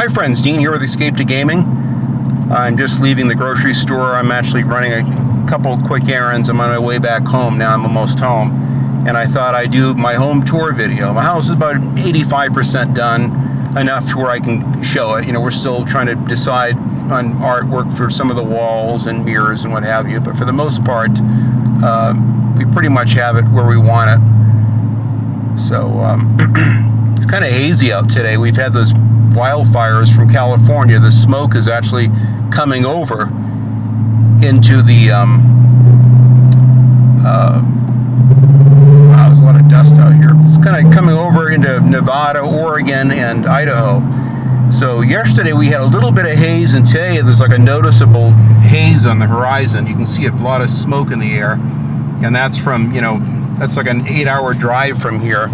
Hi friends, Dean here with Escape to Gaming. I'm just leaving the grocery store. I'm actually running a couple quick errands. I'm on my way back home now. I'm almost home. And I thought I'd do my home tour video. My house is about 85% done, enough to where I can show it. You know, we're still trying to decide on artwork for some of the walls and mirrors and what have you. But for the most part, we pretty much have it where we want it. So it's kind of hazy out today. We've had those wildfires from California. The smoke is actually coming over into the wow, there's a lot of dust out here. It's kind of coming over into Nevada, Oregon, and Idaho. So yesterday we had a little bit of haze, and today there's like a noticeable haze on the horizon. You can see a lot of smoke in the air, and that's from, you know, that's like an 8-hour drive from here.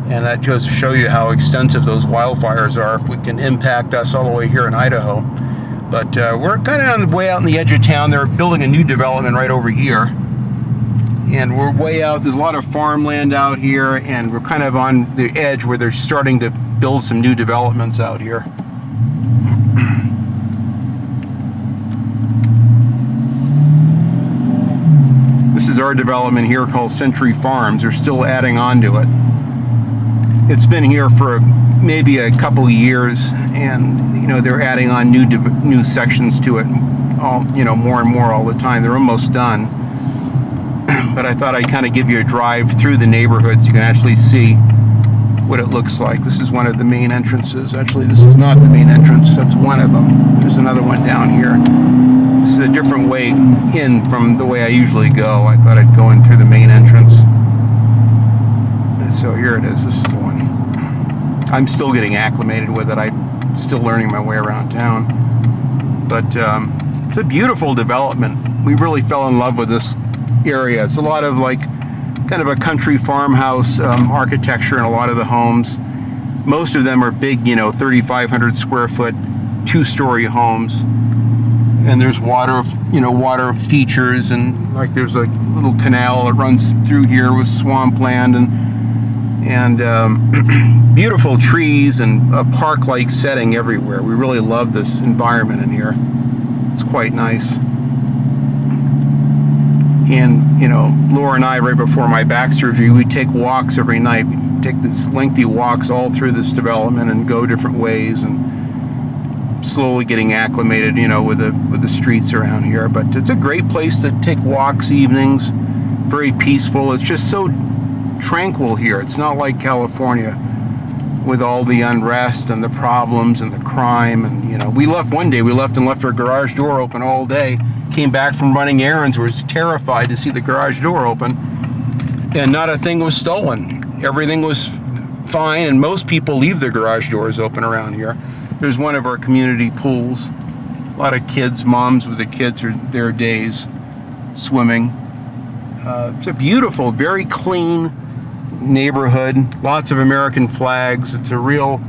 And that goes to show you how extensive those wildfires are, if we can impact us all the way here in Idaho. But we're kind of on the way out in the edge of town. They're building a new development right over here. And we're way out. There's a lot of farmland out here, and we're kind of on the edge where they're starting to build some new developments out here. This is our development here called Century Farms. They're still adding on to it. It's been here for maybe a couple of years, and you know, they're adding on new sections to it, all, you know, more and more all the time. They're almost done. But I thought I'd kind of give you a drive through the neighborhood so you can actually see what it looks like. This is one of the main entrances. Actually, this is not the main entrance. That's one of them. There's another one down here. This is a different way in from the way I usually go. I thought I'd go in through the main entrance. So here it is. This is the one. I'm still getting acclimated with it. I'm still learning my way around town. But it's a beautiful development. We really fell in love with this area. It's a lot of like kind of a country farmhouse architecture in a lot of the homes. Most of them are big, you know, 3,500 square foot, 2-story homes. And there's water, you know, water features, and like there's a little canal that runs through here with swampland and beautiful trees and a park-like setting everywhere. We really love this environment in here. It's quite nice. And, you know, Laura and I, right before my back surgery, we take walks every night. We take these lengthy walks all through this development and go different ways, and slowly getting acclimated, you know, with the streets around here. But it's a great place to take walks evenings. Very peaceful. It's just so tranquil here. It's not like California with all the unrest and the problems and the crime. And, you know, we left one day, we left our garage door open all day. Came back from running errands, was terrified to see the garage door open, and not a thing was stolen. Everything was fine, and most people leave their garage doors open around here. There's one of our community pools. A lot of kids, moms with the kids are there days swimming. It's a beautiful, very clean neighborhood. Lots of American flags. It's a real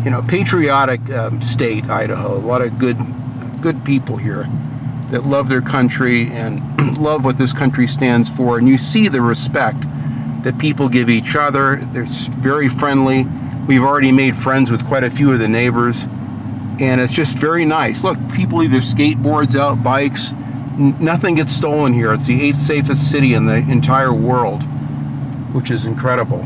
you know, patriotic state, Idaho. A lot of good people here that love their country and love what this country stands for. And you see the respect that people give each other. They're very friendly. We've already made friends with quite a few of the neighbors, and it's just very nice. Look, people either skateboards out, bikes. Nothing gets stolen here. It's the 8th safest city in the entire world, which is incredible.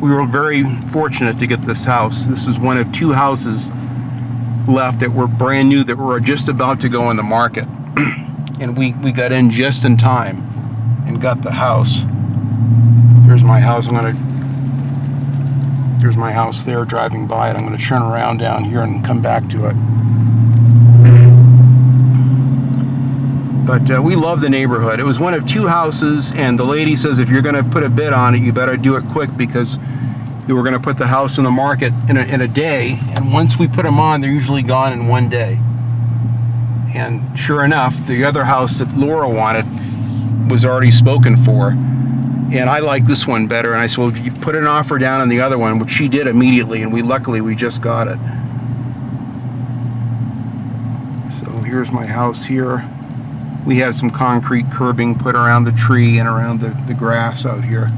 We were very fortunate to get this house. This is one of 2 houses left that were brand new, that were just about to go in the market. And we got in just in time and got the house. There's my house. There's my house there driving by it. I'm going to turn around down here and come back to it. But we love the neighborhood. It was one of 2 houses, and the lady says if you're going to put a bid on it, you better do it quick, because we were going to put the house in the market in a day, and once we put them on, they're usually gone in one day. And sure enough, the other house that Laura wanted was already spoken for, and I like this one better. And I said, well, you put an offer down on the other one, which she did immediately, and luckily we just got it. So here's my house here. We had some concrete curbing put around the tree and around the grass out here.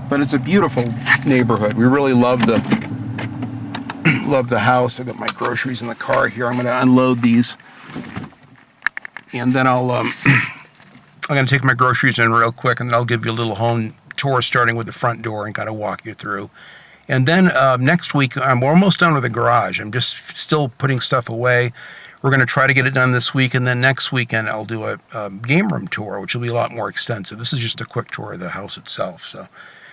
But it's a beautiful neighborhood. We really love the house. I've got my groceries in the car here. I'm going to unload these, and then I'm going to take my groceries in real quick, and then I'll give you a little home tour starting with the front door and kind of walk you through. And then next week, I'm almost done with the garage. I'm just still putting stuff away. We're going to try to get it done this week, and then next weekend I'll do a game room tour, which will be a lot more extensive. This is just a quick tour of the house itself. So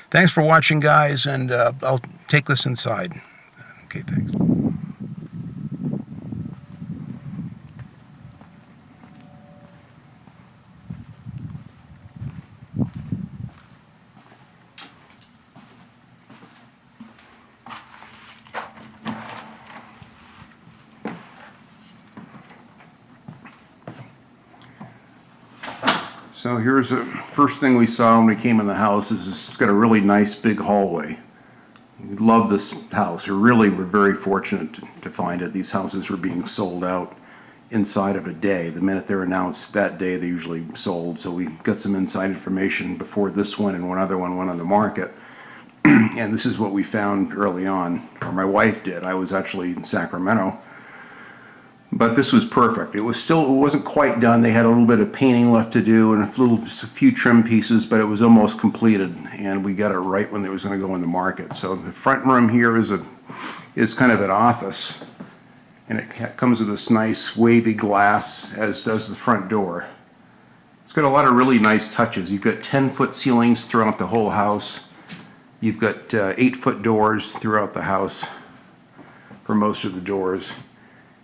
thanks for watching, guys, and I'll take this inside. Okay, thanks. So here's the first thing we saw when we came in the house. Is it's got a really nice big hallway. We love this house. We're very fortunate to find it. These houses were being sold out inside of a day. The minute they're announced that day, they usually sold. So we got some inside information before this one and one other one went on the market. And this is what we found early on, or my wife did. I was actually in Sacramento. But this was perfect. It wasn't quite done. They had a little bit of painting left to do and a few trim pieces, but it was almost completed, and we got it right when it was going to go in the market. So the front room here is kind of an office, and it comes with this nice wavy glass, as does the front door. It's got a lot of really nice touches. You've got 10-foot ceilings throughout the whole house. You've got 8-foot doors throughout the house for most of the doors.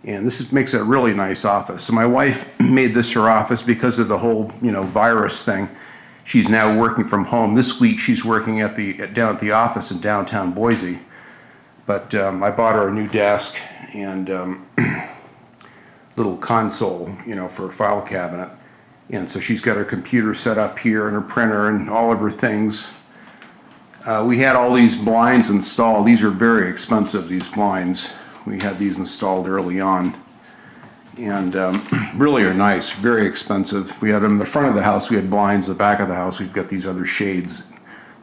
And this makes a really nice office. So my wife made this her office because of the whole, virus thing. She's now working from home. This week she's working down at the office in downtown Boise. But I bought her a new desk and little console, for a file cabinet. And so she's got her computer set up here and her printer and all of her things. We had all these blinds installed. These are very expensive, these blinds. We had these installed early on, and really are nice, very expensive. We had them in the front of the house, we had blinds. The back of the house, we've got these other shades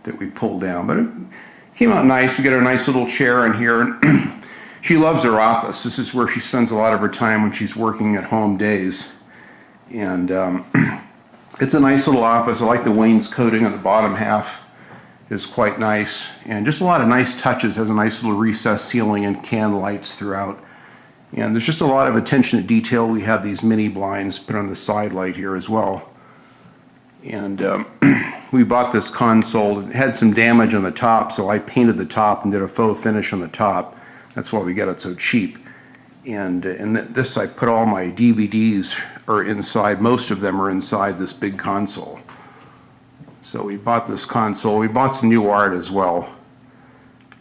that we pulled down. But it came out nice. We got a nice little chair in here. She loves her office. This is where she spends a lot of her time when she's working at home days. And it's a nice little office. I like the wainscoting on the bottom half. Is quite nice, and just a lot of nice touches. Has a nice little recessed ceiling and can lights throughout, and there's just a lot of attention to detail. We have these mini blinds put on the side light here as well, and we bought this console. It had some damage on the top, so I painted the top and did a faux finish on the top. That's why we got it so cheap. And this, I put all my DVDs are inside. Most of them are inside this big console. So we bought this console. We bought some new art as well,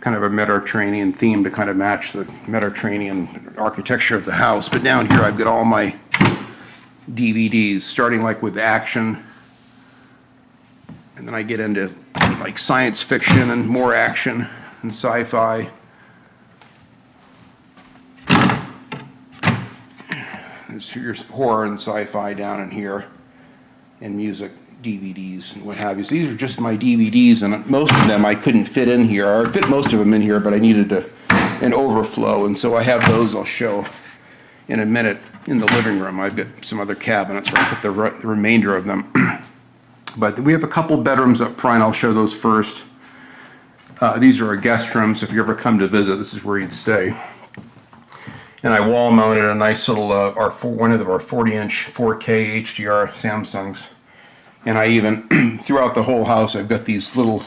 kind of a Mediterranean theme to kind of match the Mediterranean architecture of the house. But down here I've got all my DVDs, starting like with action, and then I get into like science fiction and more action and sci-fi. There's your horror and sci-fi down in here, and music DVDs and what have you. So these are just my DVDs, and most of them I couldn't fit in here. I fit most of them in here, but I needed an overflow, and so I have those I'll show in a minute in the living room. I've got some other cabinets where I put the remainder of them. But we have a couple bedrooms up front. I'll show those first. These are our guest rooms. If you ever come to visit, this is where you'd stay. And I wall mounted a nice little one of our 40-inch 4K HDR Samsungs. And I even, throughout the whole house, I've got these little,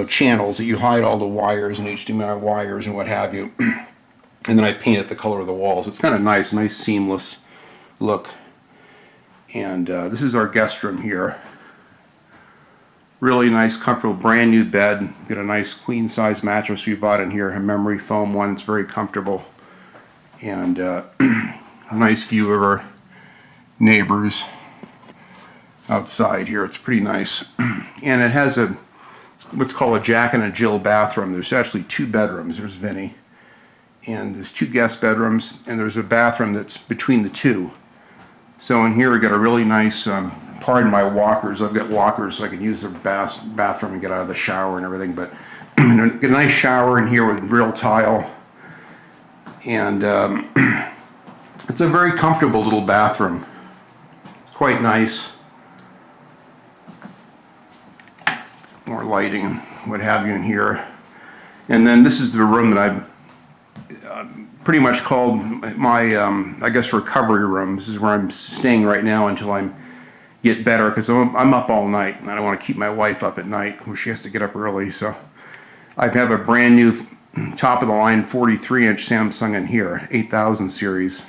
channels that you hide all the wires and HDMI wires and what have you. And then I paint it the color of the walls. It's kind of nice seamless look. And this is our guest room here. Really nice, comfortable, brand new bed. Got a nice queen size mattress we bought in here, a memory foam one. It's very comfortable. And a nice view of our neighbors outside here. It's pretty nice. And it has what's called a Jack and a Jill bathroom. There's actually 2 bedrooms. There's Vinny. And there's 2 guest bedrooms, and there's a bathroom that's between the 2. So in here we got a really nice pardon my walkers. I've got walkers so I can use the bathroom and get out of the shower and everything, but get a nice shower in here with real tile. And it's a very comfortable little bathroom. It's quite nice. More lighting and what have you in here. And then this is the room that I've pretty much called my, I guess, recovery room. This is where I'm staying right now until I get better, because I'm up all night and I don't want to keep my wife up at night where she has to get up early. So I have a brand new top of the line 43-inch Samsung in here, 8000 series.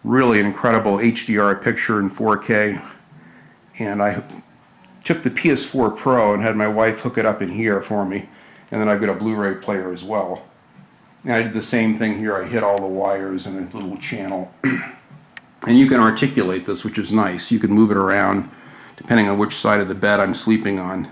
Really an incredible HDR picture in 4K. And I took the PS4 Pro and had my wife hook it up in here for me. And then I've got a Blu-ray player as well. And I did the same thing here. I hit all the wires in a little channel. And you can articulate this, which is nice. You can move it around depending on which side of the bed I'm sleeping on.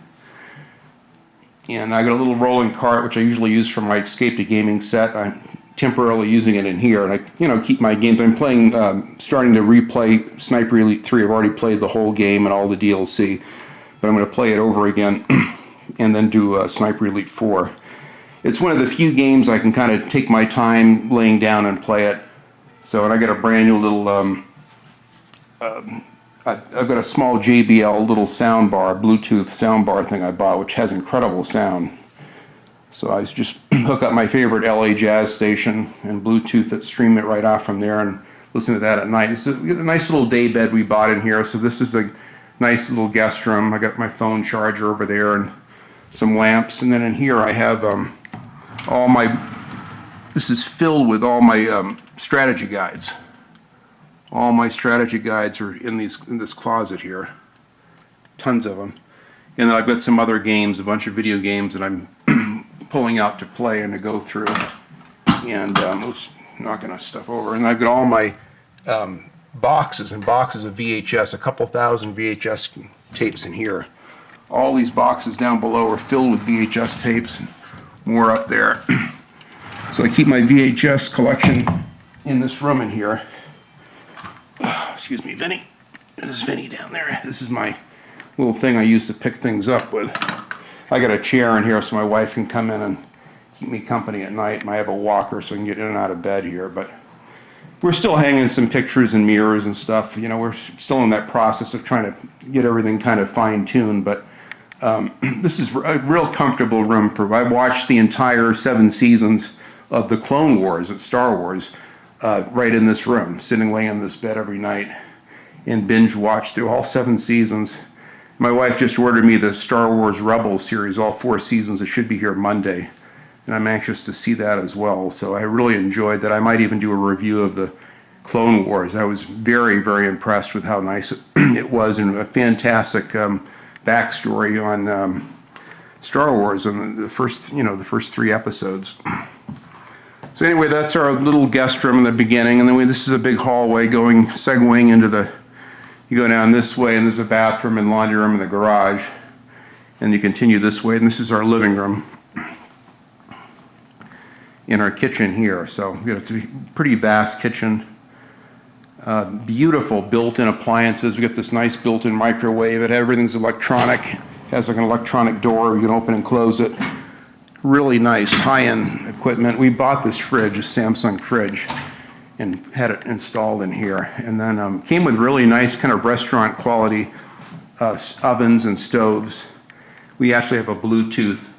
And I got a little rolling cart, which I usually use for my Escape to Gaming set. I'm temporarily using it in here, and I, keep my games. I'm playing, starting to replay Sniper Elite 3. I've already played the whole game and all the DLC, but I'm going to play it over again and then do Sniper Elite 4. It's one of the few games I can kind of take my time laying down and play it. So, and I got a brand new little, I've got a small JBL little sound bar, Bluetooth sound bar thing I bought, which has incredible sound. So I just hook up my favorite LA jazz station and Bluetooth it, stream it right off from there and listen to that at night. It's a nice little day bed we bought in here. So this is a nice little guest room. I got my phone charger over there and some lamps. And then in here I have all my, this is filled with all my strategy guides. All my strategy guides are in this closet here. Tons of them. And then I've got some other games, a bunch of video games that I'm pulling out to play and to go through. And oops, knocking that stuff over. And I've got all my boxes and boxes of VHS, a couple thousand VHS tapes in here. All these boxes down below are filled with VHS tapes, and more up there. So I keep my VHS collection in this room in here. Excuse me, Vinny. This is Vinny down there. This is my little thing I use to pick things up with. I got a chair in here so my wife can come in and keep me company at night. I have a walker so I can get in and out of bed here. But we're still hanging some pictures and mirrors and stuff. We're still in that process of trying to get everything kind of fine-tuned. But this is a real comfortable room. I watched the entire 7 seasons of the Clone Wars at Star Wars right in this room, sitting laying in this bed every night and binge watch through all 7 seasons. My wife just ordered me the Star Wars Rebels series, all 4 seasons. It should be here Monday, and I'm anxious to see that as well. So I really enjoyed that. I might even do a review of the Clone Wars. I was very, very impressed with how nice it was, and a fantastic backstory on Star Wars and the first 3 episodes. So anyway, that's our little guest room in the beginning, and then this is a big hallway segueing into the. You go down this way, and there's a bathroom and laundry room in the garage, and you continue this way, and this is our living room. In our kitchen here, so it's a pretty vast kitchen. Beautiful built-in appliances. We got this nice built-in microwave. Everything's electronic. It has like an electronic door. You can open and close it. Really nice high-end equipment. We bought this fridge, a Samsung fridge, and had it installed in here. And then came with really nice kind of restaurant quality ovens and stoves. We actually have a Bluetooth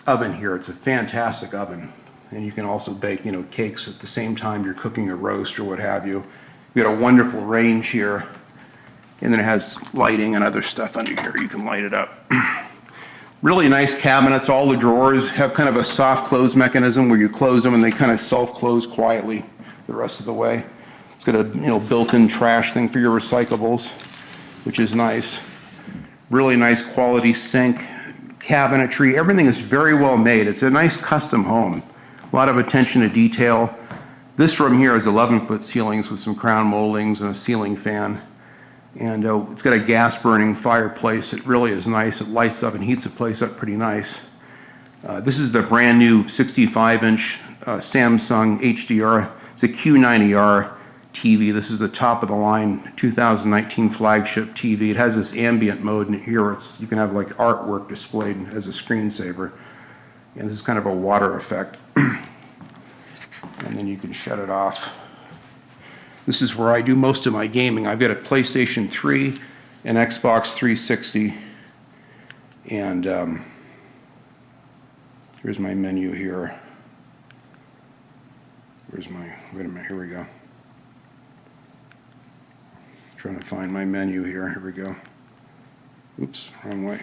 oven here. It's a fantastic oven. And you can also bake, cakes at the same time you're cooking a roast or what have you. We got a wonderful range here. And then it has lighting and other stuff under here. You can light it up. Really nice cabinets. All the drawers have kind of a soft close mechanism where you close them and they kind of self-close quietly the rest of the way. It's got a built-in trash thing for your recyclables, which is nice. Really nice quality sink, cabinetry. Everything is very well made. It's a nice custom home. A lot of attention to detail. This room here is 11-foot ceilings with some crown moldings and a ceiling fan. And it's got a gas-burning fireplace. It really is nice. It lights up and heats the place up pretty nice. This is the brand new 65-inch Samsung HDR. It's a Q90R TV. This is the top of the line 2019 flagship TV. It has this ambient mode in here. You can have like artwork displayed as a screensaver. And this is kind of a water effect. And then you can shut it off. This is where I do most of my gaming. I've got a PlayStation 3, an Xbox 360, and here's my menu here. Where's my, wait a minute, here we go. Trying to find my menu here, here we go. Oops, wrong way.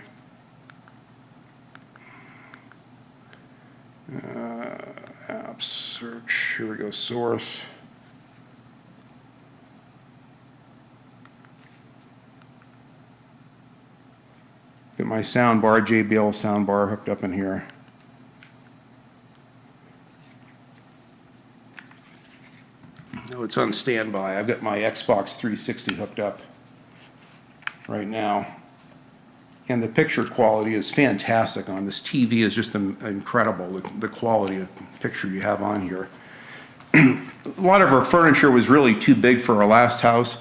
Apps, search, here we go, source. Got my sound bar, JBL sound bar hooked up in here. No, it's on standby. I've got my Xbox 360 hooked up right now. And the picture quality is fantastic on this TV. Is just incredible, the quality of picture you have on here. A lot of our furniture was really too big for our last house.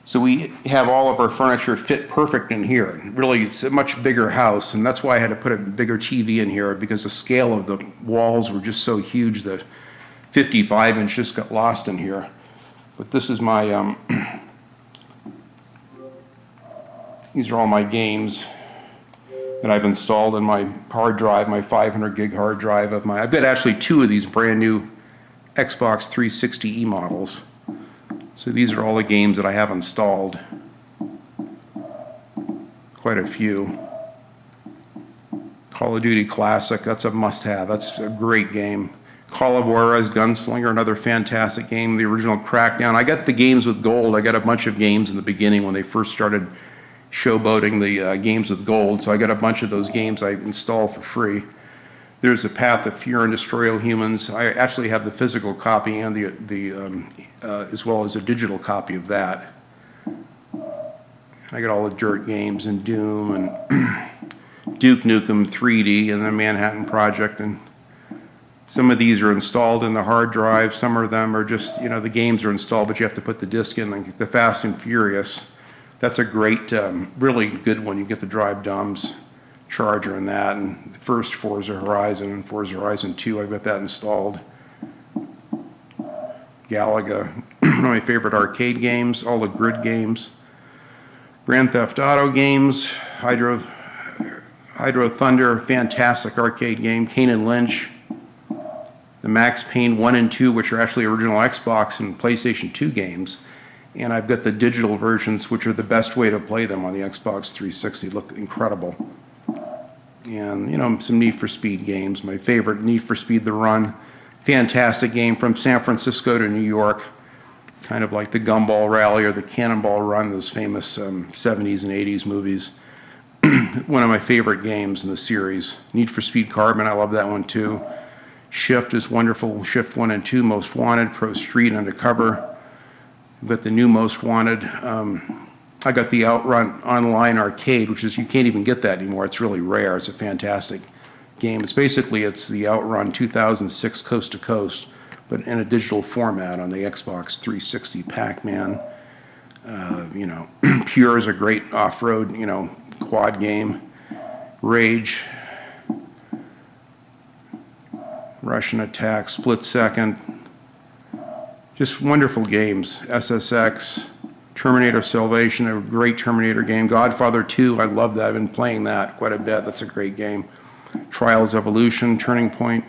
So we have all of our furniture fit perfect in here. Really, it's a much bigger house, and that's why I had to put a bigger TV in here, because the scale of the walls were just so huge that 55-inch just got lost in here. But this is my, these are all my games that I've installed in my hard drive, my 500 gig hard drive of I've got actually 2 of these brand new Xbox 360e models. So these are all the games that I have installed. Quite a few. Call of Duty Classic, that's a must-have. That's a great game. Call of Juarez Gunslinger, another fantastic game. The original Crackdown. I got the games with gold. I got a bunch of games in the beginning when they first started showboating the games with gold. So I got a bunch of those games I installed for free. There's The Path of Fear and Destroy All Humans. I actually have the physical copy and as well as a digital copy of that. I got all the Dirt games and Doom and Duke Nukem 3D and the Manhattan Project, and some of these are installed in the hard drive. Some of them are just, the games are installed, but you have to put the disc in. Like the Fast and Furious, that's a great, really good one. You get the Drive Dumbs charger in that, and the first Forza Horizon and Forza Horizon 2, I've got that installed. Galaga, one of my favorite arcade games, all the grid games. Grand Theft Auto games, Hydro Thunder, fantastic arcade game. Kane and Lynch, the Max Payne 1 and 2, which are actually original Xbox and PlayStation 2 games. And I've got the digital versions, which are the best way to play them on the Xbox 360. Look incredible. And, some Need for Speed games. My favorite, Need for Speed The Run. Fantastic game from San Francisco to New York. Kind of like the Gumball Rally or the Cannonball Run, those famous 70s and 80s movies. One of my favorite games in the series. Need for Speed Carbon, I love that one too. Shift is wonderful. Shift 1 and 2, Most Wanted, Pro Street, Undercover. I've got the new Most Wanted. I got the Outrun Online Arcade, which is, you can't even get that anymore. It's really rare. It's a fantastic game. It's the Outrun 2006 Coast to Coast, but in a digital format on the Xbox 360. Pac-Man. Pure is a great off-road, quad game. Rage. Russian Attack, Split Second. Just wonderful games. SSX, Terminator Salvation, a great Terminator game. Godfather 2, I love that. I've been playing that quite a bit. That's a great game. Trials Evolution, Turning Point.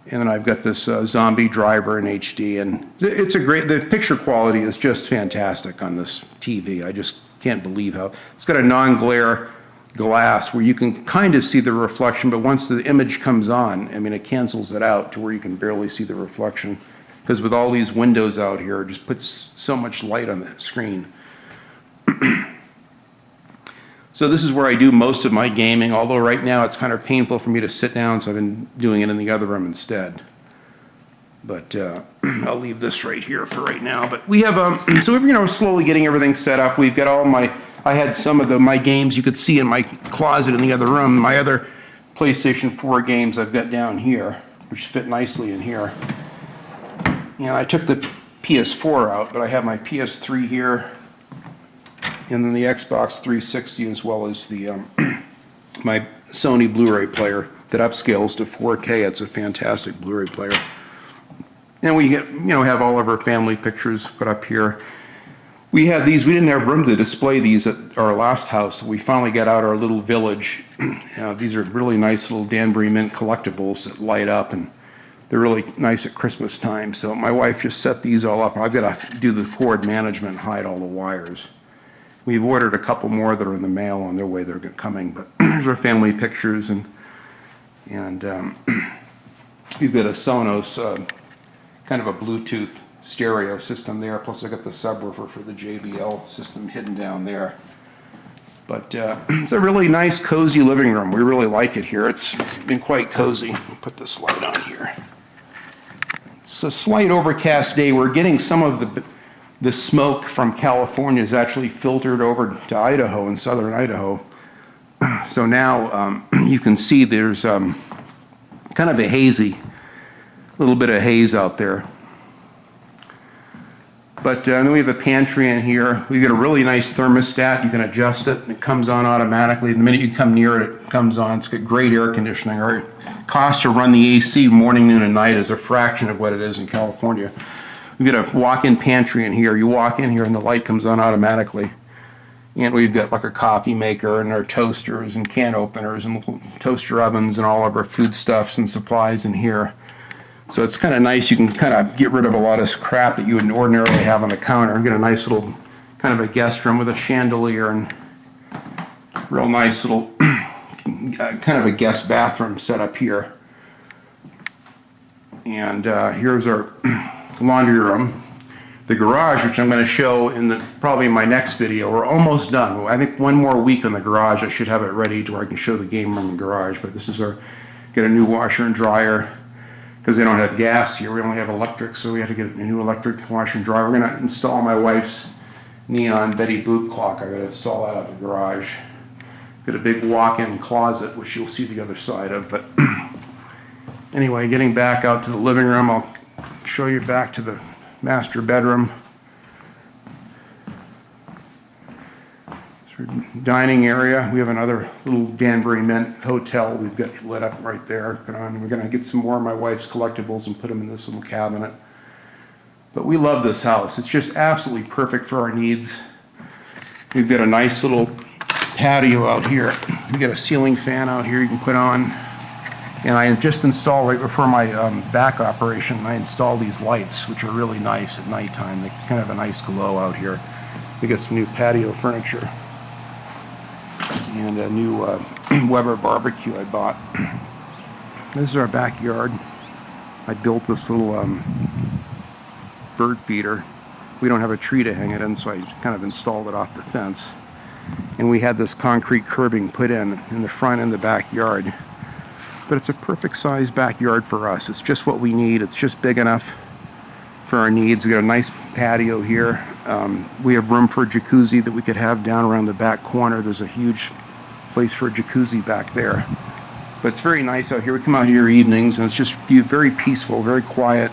And then I've got this Zombie Driver in HD. And it's the picture quality is just fantastic on this TV. I just can't believe how. It's got a non-glare glass where you can kind of see the reflection, but once the image comes on, it cancels it out to where you can barely see the reflection. Because with all these windows out here, it just puts so much light on the screen. So this is where I do most of my gaming, although right now it's kind of painful for me to sit down, so I've been doing it in the other room instead. But I'll leave this right here for right now. But we have, so we're slowly getting everything set up. We've got all I had some of my games you could see in my closet in the other room. My other PlayStation 4 games I've got down here, which fit nicely in here. And I took the PS4 out, but I have my PS3 here, and then the Xbox 360, as well as the my Sony Blu-ray player that upscales to 4K. It's a fantastic Blu-ray player. And we get, have all of our family pictures put up here. We had these, we didn't have room to display these at our last house, so we finally got out our little village. These are really nice little Danbury Mint collectibles that light up, and they're really nice at Christmas time. So my wife just set these all up. I've got to do the cord management, hide all the wires. We've ordered a couple more that are in the mail on their way. They're coming, but here's our family pictures, and we've got a Sonos, kind of a Bluetooth stereo system there, plus I got the subwoofer for the JBL system hidden down there. But it's a really nice, cozy living room. We really like it here. It's been quite cozy. I'll put this light on here. It's a slight overcast day. We're getting some of the smoke from California is actually filtered over to Idaho, in southern Idaho. So now you can see there's kind of a little bit of haze out there. But then we have a pantry in here. We've got a really nice thermostat. You can adjust it, and it comes on automatically. The minute you come near it, it comes on. It's got great air conditioning. Our cost to run the AC morning, noon, and night is a fraction of what it is in California. We've got a walk-in pantry in here. You walk in here, and the light comes on automatically. And we've got like a coffee maker, and our toasters, and can openers, and toaster ovens, and all of our foodstuffs and supplies in here. So it's kind of nice. You can kind of get rid of a lot of crap that you would ordinarily have on the counter and get a nice little kind of a guest room with a chandelier and real nice little kind of a guest bathroom set up here. And here's our laundry room. The garage, which I'm going to show in probably my next video. We're almost done. I think one more week in the garage, I should have it ready to where I can show the game room and garage. But this is got a new washer and dryer. Because they don't have gas here, we only have electric, so we had to get a new electric washer and dryer. We're going to install my wife's neon Betty Boop clock. I got to install that out of the garage. Got a big walk-in closet, which you'll see the other side of. But anyway, getting back out to the living room, I'll show you back to the master bedroom. Dining area. We have another little Danbury Mint hotel we've got lit up right there. We're going to get some more of my wife's collectibles and put them in this little cabinet. But we love this house. It's just absolutely perfect for our needs. We've got a nice little patio out here. We've got a ceiling fan out here you can put on. And I just installed, right before my back operation, I installed these lights, which are really nice at nighttime. They kind of have a nice glow out here. We got some new patio furniture. And a new Weber barbecue I bought. This is our backyard. I built this little bird feeder. We don't have a tree to hang it in, so I kind of installed it off the fence. And we had this concrete curbing put in the front and the backyard. But it's a perfect size backyard for us. It's just what we need. It's just big enough for our needs. We got a nice patio here. We have room for a jacuzzi that we could have down around the back corner. There's a huge place for a jacuzzi back there. But it's very nice out here. We come out here evenings, and it's just very peaceful, very quiet,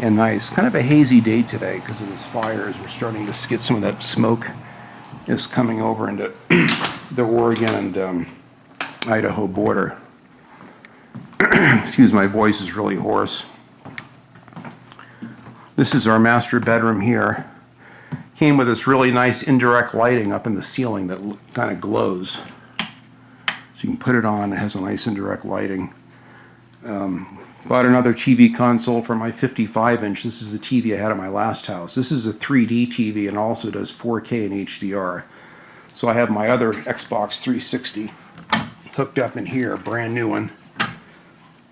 and nice. Kind of a hazy day today because of this fires. We're starting to get some of that smoke is coming over into the Oregon and Idaho border. Excuse my voice is really hoarse. This is our master bedroom here. Came with this really nice indirect lighting up in the ceiling that kind of glows. So you can put it on, it has a nice indirect lighting. Bought another TV console for my 55-inch. This is the TV I had at my last house. This is a 3D TV and also does 4K and HDR. So I have my other Xbox 360 hooked up in here, brand new one.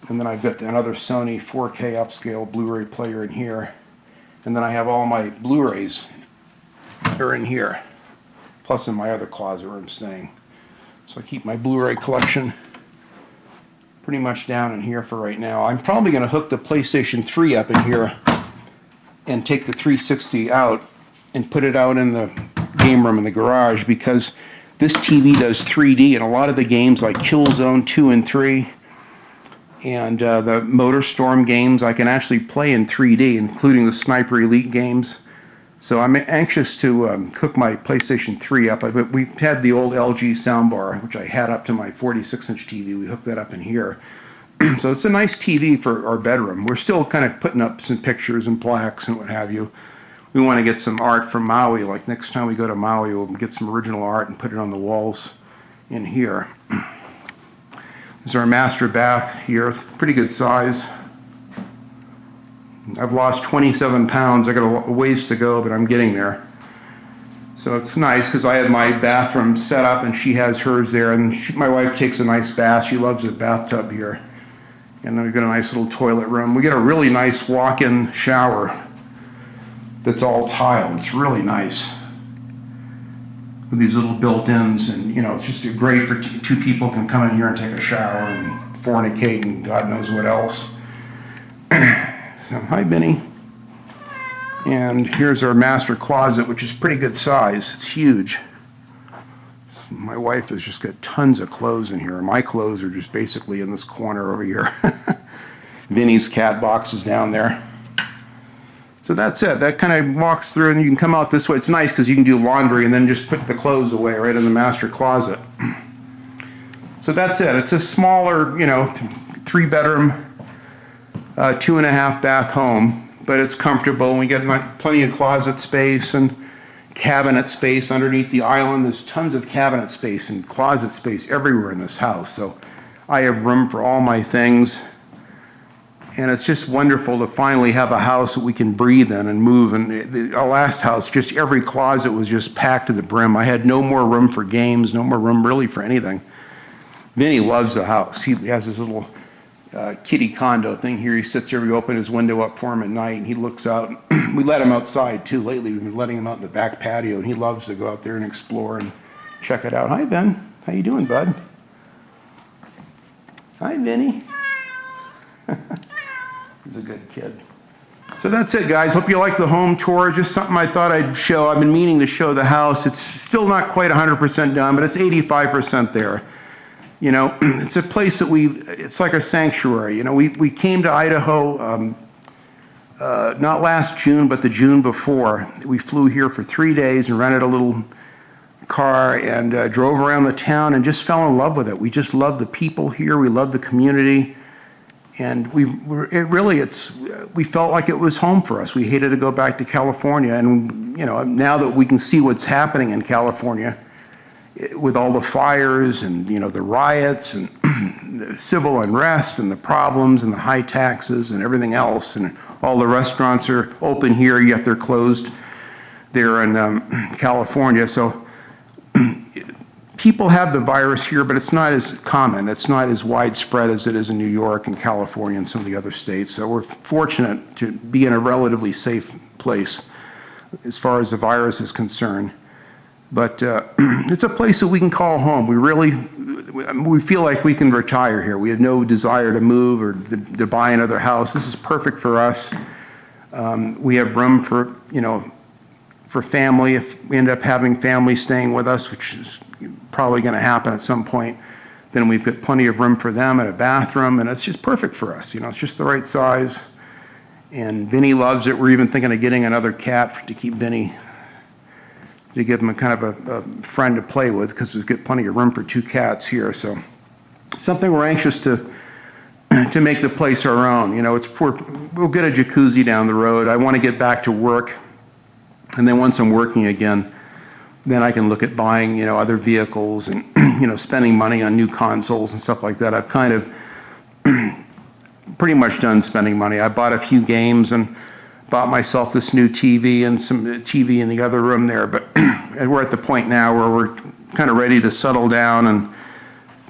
And then I've got another Sony 4K upscale Blu-ray player in here. And then I have all my Blu-rays are in here, plus in my other closet where I'm staying. So I keep my Blu-ray collection pretty much down in here for right now. I'm probably going to hook the PlayStation 3 up in here and take the 360 out and put it out in the game room in the garage, because this TV does 3D, and a lot of the games like Killzone 2 and 3 And the MotorStorm games I can actually play in 3D, including the Sniper Elite games. So I'm anxious to hook my PlayStation 3 up. But we had the old LG soundbar, which I had up to my 46-inch TV. We hooked that up in here. So it's a nice TV for our bedroom. We're still kind of putting up some pictures and plaques and what have you. We want to get some art from Maui. Like next time we go to Maui, we'll get some original art and put it on the walls in here. This is our master bath here. It's pretty good size. I've lost 27 pounds. I got a ways to go, but I'm getting there. So it's nice because I have my bathroom set up and she has hers there. And my wife takes a nice bath. She loves the bathtub here. And then we've got a nice little toilet room. We get a really nice walk-in shower that's all tiled. It's really nice with these little built-ins, and you know, it's just great for two people can come in here and take a shower and fornicate and God knows what else. So hi Benny. And here's our master closet, which is pretty good size. It's huge. My wife has just got tons of clothes in here. My clothes are just basically in this corner over here. Vinny's cat box is down there. So that's it. That kind of walks through, and you can come out this way. It's nice because you can do laundry and then just put the clothes away right in the master closet. So that's it. It's a smaller, you know, 3-bedroom, 2.5 bath home, but it's comfortable. And we get plenty of closet space and cabinet space underneath the island. There's tons of cabinet space and closet space everywhere in this house. So I have room for all my things. And it's just wonderful to finally have a house that we can breathe in and move. And our last house, just every closet was just packed to the brim. I had no more room for games, no more room really for anything. Vinny loves the house. He has this little kitty condo thing here. He sits here, we open his window up for him at night, and he looks out. We let him outside too. Lately we've been letting him out in the back patio, and he loves to go out there and explore and check it out. Hi Ben, how you doing, bud? Hi Vinny. He's a good kid. So that's it, guys. Hope you like the home tour. Just something I thought I'd show. I've been meaning to show the house. It's still not quite 100% done, but it's 85% there. You know, it's a place that it's like a sanctuary. You know, we came to Idaho not last June, but the June before. We flew here for 3 days and rented a little car and drove around the town and just fell in love with it. We just love the people here. We love the community. And we felt like it was home for us. We hated to go back to California. And, you know, now that we can see what's happening in California with all the fires and, you know, the riots and the civil unrest and the problems and the high taxes and everything else, and all the restaurants are open here, yet they're closed there in California. So people have the virus here, but it's not as common. It's not as widespread as it is in New York and California and some of the other states. So we're fortunate to be in a relatively safe place as far as the virus is concerned. But it's a place that we can call home. We feel like we can retire here. We have no desire to move or to buy another house. This is perfect for us. We have room for, you know, for family. If we end up having family staying with us, which is probably going to happen at some point, then we've got plenty of room for them and a bathroom, and it's just perfect for us. You know, it's just the right size. And Vinny loves it. We're even thinking of getting another cat to keep Vinny, to give him a kind of a friend to play with, because we've got plenty of room for 2 cats here. So something we're anxious to make the place our own. You know, we'll get a jacuzzi down the road. I want to get back to work, and then once I'm working again, then I can look at buying, you know, other vehicles and, you know, spending money on new consoles and stuff like that. I've kind of pretty much done spending money. I bought a few games and bought myself this new TV and some TV in the other room there. But we're at the point now where we're kind of ready to settle down and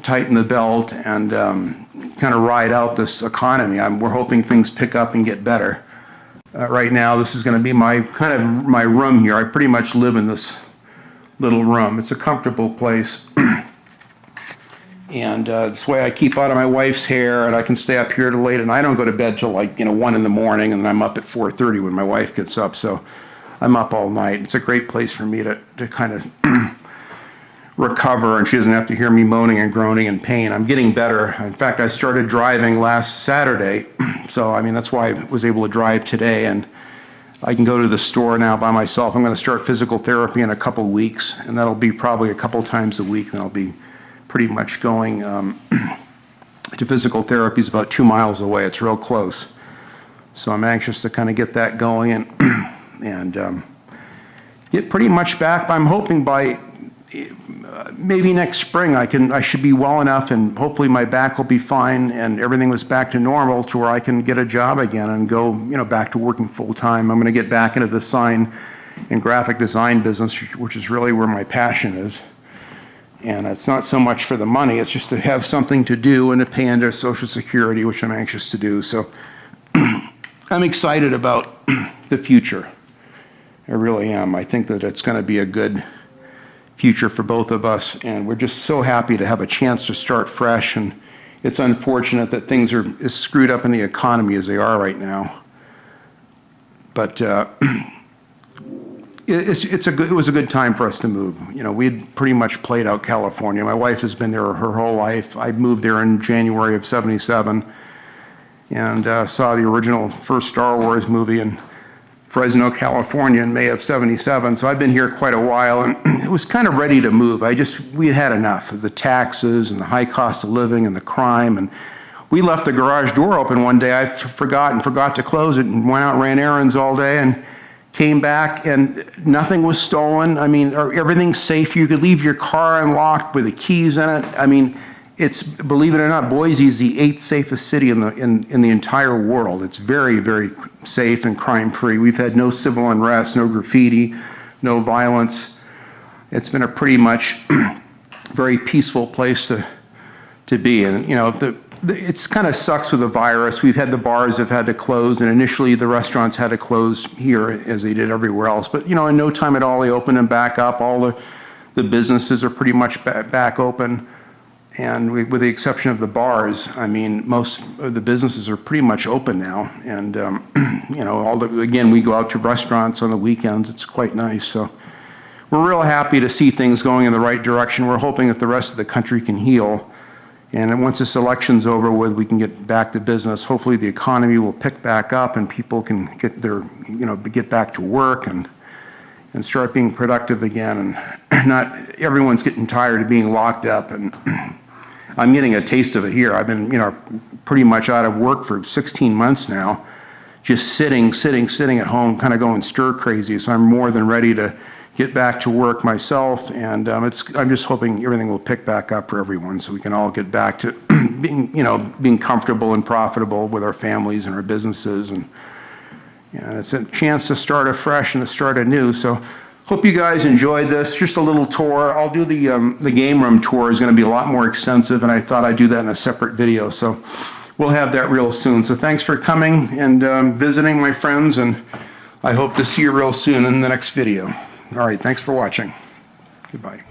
tighten the belt and kind of ride out this economy. We're hoping things pick up and get better. Right now, this is going to be my room here. I pretty much live in this little room. It's a comfortable place. And this way I keep out of my wife's hair, and I can stay up here till late, and I don't go to bed till 1 in the morning, and then I'm up at 4:30 when my wife gets up, so I'm up all night. It's a great place for me to kind of recover and she doesn't have to hear me moaning and groaning in pain. I'm getting better. In fact, I started driving last Saturday, so I mean that's why I was able to drive today, and I can go to the store now by myself. I'm going to start physical therapy in a couple weeks, and that'll be probably a couple times a week, and I'll be pretty much going to physical therapy. Is about 2 miles away. It's real close. So I'm anxious to kind of get that going and get pretty much back. I'm hoping by maybe next spring I should be well enough, and hopefully my back will be fine and everything was back to normal to where I can get a job again and go, back to working full time. I'm going to get back into the sign and graphic design business, which is really where my passion is. And it's not so much for the money, it's just to have something to do and to pay into Social Security, which I'm anxious to do. So I'm excited about the future. I really am. I think that it's going to be a good future for both of us, and we're just so happy to have a chance to start fresh. And it's unfortunate that things are as screwed up in the economy as they are right now. But it was a good time for us to move. We'd pretty much played out California. My wife has been there her whole life. I moved there in January of '77 and saw the original first Star Wars movie in Fresno, California in May of '77. So I've been here quite a while, and it was kind of ready to move. We had had enough of the taxes and the high cost of living and the crime. And we left the garage door open one day. I forgot to close it, and went out and ran errands all day and came back, and nothing was stolen. I mean, everything's safe. You could leave your car unlocked with the keys in it. I mean, it's, believe it or not, Boise is the 8th safest city in the entire world. It's very, very safe and crime-free. We've had no civil unrest, no graffiti, no violence. It's been a pretty much very peaceful place to be. And it's kind of sucks with the virus. We've had the bars have had to close, and initially the restaurants had to close here as they did everywhere else. But in no time at all, they opened them back up. All the businesses are pretty much back open. And with the exception of the bars, I mean, most of the businesses are pretty much open now. And, again, we go out to restaurants on the weekends. It's quite nice. So we're real happy to see things going in the right direction. We're hoping that the rest of the country can heal. And then once this election's over with, we can get back to business. Hopefully the economy will pick back up and people can get back to work and start being productive again. And not everyone's getting tired of being locked up. And I'm getting a taste of it here. I've been, pretty much out of work for 16 months now, just sitting at home, kind of going stir crazy. So I'm more than ready to get back to work myself, and I'm just hoping everything will pick back up for everyone, so we can all get back to being comfortable and profitable with our families and our businesses, and it's a chance to start afresh and to start anew. So hope you guys enjoyed this. Just a little tour. I'll do the game room tour. Is going to be a lot more extensive, and I thought I'd do that in a separate video. So we'll have that real soon. So thanks for coming and visiting, my friends, and I hope to see you real soon in the next video. All right, thanks for watching. Goodbye.